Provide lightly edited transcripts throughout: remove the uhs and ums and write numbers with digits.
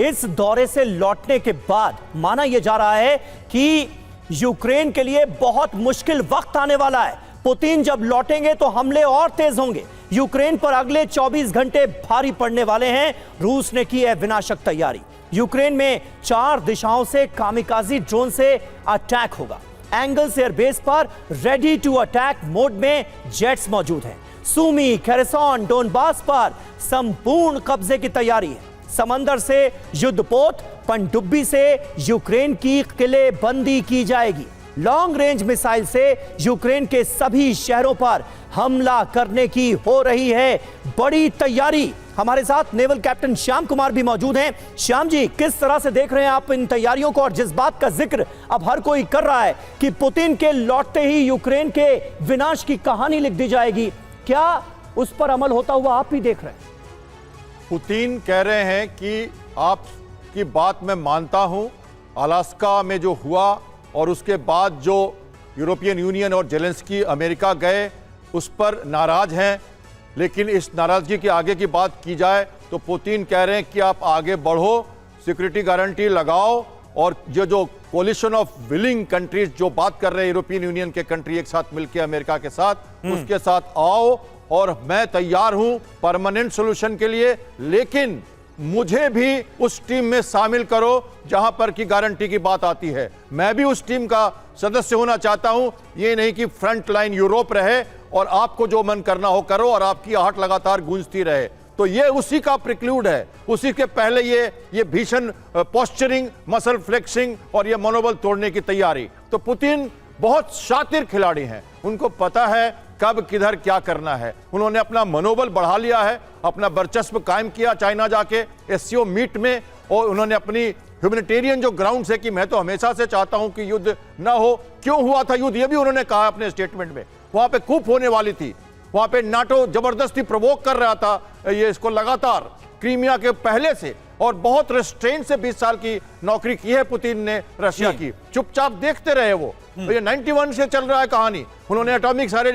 इस दौरे से लौटने के बाद माना यह जा रहा है कि यूक्रेन के लिए बहुत मुश्किल वक्त आने वाला है। पुतिन जब लौटेंगे तो हमले और तेज होंगे। यूक्रेन पर अगले 24 घंटे भारी पड़ने वाले हैं। रूस ने की है विनाशक तैयारी। यूक्रेन में 4 दिशाओं से कामिकाजी ड्रोन से अटैक होगा। एंगल्स एयरबेस पर रेडी टू अटैक मोड में जेट्स मौजूद हैं। सूमी, खेरसॉन, डोनबास पर संपूर्ण कब्जे की तैयारी है। समंदर से युद्धपोत, पनडुब्बी से यूक्रेन की किलेबंदी की जाएगी। लॉन्ग रेंज मिसाइल से यूक्रेन के सभी शहरों पर हमला करने की हो रही है बड़ी तैयारी। हमारे साथ नेवल कैप्टन श्याम कुमार भी मौजूद हैं। श्याम जी, किस तरह से देख रहे हैं आप इन तैयारियों को, और जिस बात का जिक्र अब हर कोई कर रहा है कि पुतिन के लौटते ही यूक्रेन के विनाश की कहानी लिख दी जाएगी, क्या उस पर अमल होता हुआ आप भी देख रहे हैं? पुतिन कह रहे हैं कि आपकी बात मैं मानता हूं, अलास्का में जो हुआ और उसके बाद जो यूरोपियन यूनियन और जेलेंस्की अमेरिका गए उस पर नाराज हैं, लेकिन इस नाराजगी के आगे की बात की जाए तो पुतिन कह रहे हैं कि आप आगे बढ़ो, सिक्योरिटी गारंटी लगाओ, और ये जो कोलिशन ऑफ विलिंग कंट्रीज जो बात कर रहे हैं यूरोपियन यूनियन के कंट्री एक साथ मिलकर अमेरिका के साथ, उसके साथ आओ और मैं तैयार हूं परमानेंट सॉल्यूशन के लिए, लेकिन मुझे भी उस टीम में शामिल करो जहां पर की गारंटी की बात आती है। मैं भी उस टीम का सदस्य होना चाहता हूं। ये नहीं कि फ्रंट लाइन यूरोप रहे और आपको जो मन करना हो करो और आपकी आहट लगातार गूंजती रहे। तो ये उसी का प्रिक्लूड है। उसी के पहले ये भीषण पोस्चरिंग, मसल फ्लेक्सिंग और ये मनोबल तोड़ने की तैयारी। तो पुतिन बहुत शातिर खिलाड़ी हैं, उनको पता है कब किधर क्या करना है। उन्होंने अपना मनोबल बढ़ा लिया है, अपना वर्चस्व कायम किया चाइना जाके एससीओ मीट में, और उन्होंने अपनी ह्यूमैनिटेरियन जो ग्राउंड से कि मैं तो हमेशा से चाहता हूं कि युद्ध ना हो। क्यों हुआ था युद्ध, ये भी उन्होंने कहा अपने स्टेटमेंट में। वहां पे कूप होने वाली थी, वहां पे नाटो जबरदस्ती प्रवोक कर रहा था ये इसको लगातार क्रीमिया के पहले से, और बहुत रेस्ट्रेंट से 20 साल की नौकरी की है पुतिन ने रशिया की। चुपचाप देखते रहे वो। तो ये 91 से चल रहा है कहानी। उन्होंने एटॉमिक सारे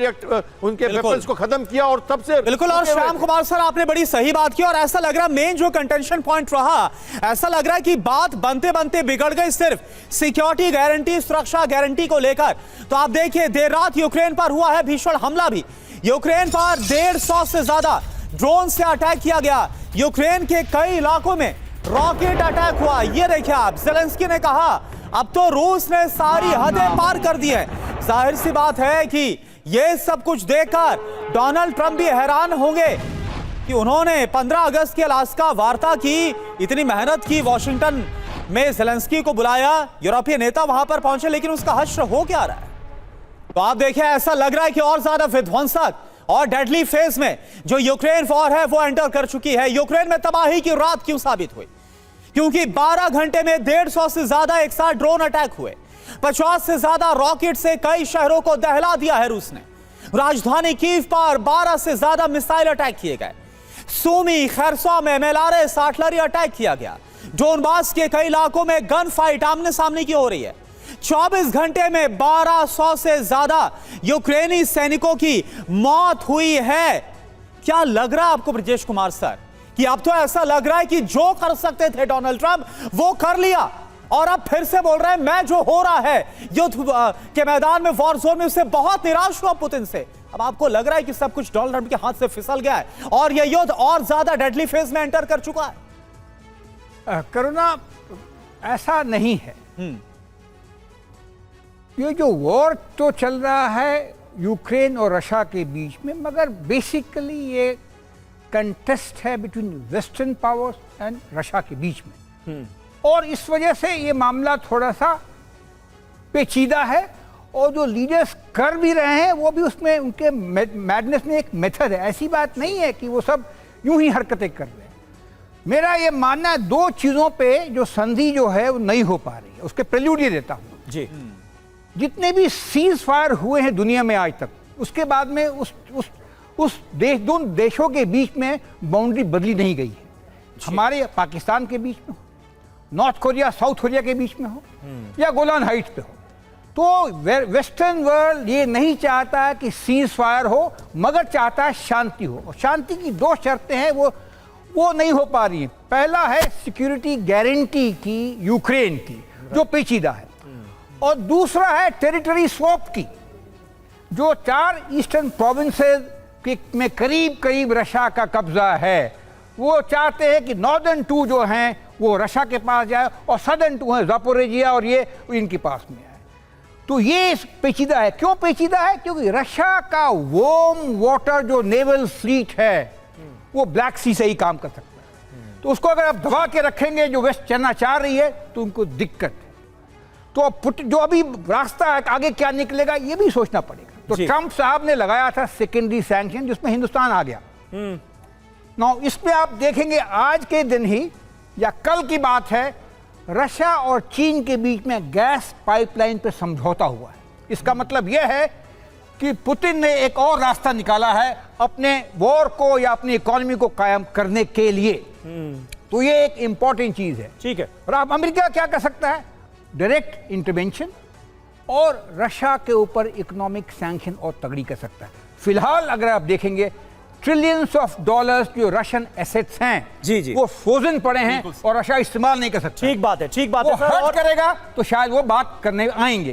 उनके वेपन्स को खत्म किया और तब से बिल्कुल। और श्याम कुमार सर, आपने बड़ी सही बात की, और ऐसा लग रहा मेन जो कंटेंशन पॉइंट रहा, ऐसा लग रहा है कि बात बनते बनते बिगड़ गई सिर्फ सिक्योरिटी गारंटी, सुरक्षा गारंटी को लेकर। तो आप देखिए, देर रात यूक्रेन पर हुआ है भीषण हमला भी। यूक्रेन पर 150 से ज्यादा ड्रोन से अटैक किया गया। यूक्रेन के कई इलाकों में रॉकेट अटैक हुआ। ये देखिए आप, जेलेंस्की ने कहा अब तो रूस ने सारी हदें पार कर दी है। जाहिर सी बात है कि ये सब कुछ देखकर डोनाल्ड ट्रंप भी हैरान होंगे कि उन्होंने 15 अगस्त की अलास्का वार्ता की, इतनी मेहनत की, वॉशिंगटन में जेलेंस्की को बुलाया, यूरोपीय नेता वहां पर पहुंचे, लेकिन उसका हश्र हो क्या रहा है? तो आप देखिए, ऐसा लग रहा है कि और ज्यादा विध्वंसक और डेडली फेज में जो यूक्रेन वॉर है वो एंटर कर चुकी है। यूक्रेन में तबाही की रात क्यों साबित हुई? क्योंकि 12 घंटे में 150 से ज्यादा एक साथ ड्रोन अटैक हुए। 50 से ज्यादा रॉकेट से कई शहरों को दहला दिया है रूस ने। राजधानी कीव पर 12 से ज्यादा मिसाइल अटैक किए गए। सूमी, खेरसॉन में मेलारेस आर्टिलरी अटैक किया गया। डोनबास के कई इलाकों में गन फाइट आमने सामने की हो रही है। 24 घंटे में 1200 से ज्यादा यूक्रेनी सैनिकों की मौत हुई है। क्या लग रहा है आपको ब्रजेश कुमार सर कि अब तो ऐसा लग रहा है कि जो कर सकते थे डोनाल्ड ट्रंप वो कर लिया, और अब फिर से बोल रहे हैं मैं जो हो रहा है युद्ध के मैदान में, वॉर जोन में, उससे बहुत निराश हुआ पुतिन से। अब आपको लग रहा है कि सब कुछ डोनाल्ड ट्रंप के हाथ से फिसल गया है और यह युद्ध और ज्यादा डेडली फेज में एंटर कर चुका है? करुणा, ऐसा नहीं है। ये जो वॉर तो चल रहा है यूक्रेन और रशिया के बीच में, मगर बेसिकली ये कंटेस्ट है between western powers and Russia के बीच में। और इस वजह से ये मामला थोड़ा सा पेचीदा है, और जो लीडर्स कर भी रहे हैं वो भी उसमें उनके मैडनेस में एक मेथड है। ऐसी बात नहीं है कि वो सब यूं ही हरकतें कर रहे हैं। मेरा ये मानना है 2 चीज़ों पे जो संधि जो है वो नहीं हो पा रही है, उसके प्रेल्यूड ये देता हूँ जी। जितने भी सीज फायर हुए हैं दुनिया में आज तक, उसके बाद में उस दोनों देशों के बीच में बाउंड्री बदली नहीं गई है। हमारे पाकिस्तान के बीच में हो, नॉर्थ कोरिया साउथ कोरिया के बीच में हो, या गोलान हाइट्स पे हो, तो वेस्टर्न वर्ल्ड ये नहीं चाहता कि सीज फायर हो, मगर चाहता है शांति हो। और शांति की 2 शर्तें हैं, वो नहीं हो पा रही हैं। पहला है सिक्योरिटी गारंटी की यूक्रेन की, जो पेचीदा है, और दूसरा है टेरिटरी स्वैप की, जो 4 ईस्टर्न प्रोविंसेस में करीब करीब रशिया का कब्जा है। वो चाहते हैं कि नॉर्दर्न 2 जो हैं वो रशिया के पास जाए और सदर्न 2 है ज़ापोरिजिया और ये इनके पास में आए। तो ये पेचीदा है। क्यों पेचीदा है? क्योंकि रशिया का वार्म वाटर जो नेवल फ्लीट है वो ब्लैक सी से ही काम कर सकता है। तो उसको अगर आप दबा के रखेंगे, जो वेस्ट चलना चाह रही है, तो उनको दिक्कत है। तो जो अभी रास्ता है आगे क्या निकलेगा ये भी सोचना पड़ेगा। तो ट्रंप साहब ने लगाया था सेकेंडरी सैंक्शन, जिसमें हिंदुस्तान आ गया। नाउ इसमें आप देखेंगे आज के दिन ही या कल की बात है, रशिया और चीन के बीच में गैस पाइपलाइन पर समझौता हुआ है। इसका मतलब यह है कि पुतिन ने एक और रास्ता निकाला है अपने वॉर को या अपनी इकोनॉमी को कायम करने के लिए। तो ये एक इंपॉर्टेंट चीज है। ठीक है। और अब अमेरिका क्या कर सकता है? डायरेक्ट इंटरवेंशन और रशिया के ऊपर इकोनॉमिक सैंक्शन और तगड़ी कर सकता है। फिलहाल अगर आप देखेंगे ट्रिलियंस ऑफ डॉलर्स जो रशियन एसेट्स हैं, जी। वो फ्रोजन पड़े हैं और रशिया इस्तेमाल नहीं कर सकता। ठीक बात है, ठीक बात है वो सर। हर्ट करेगा तो शायद वो बात करने आएंगे।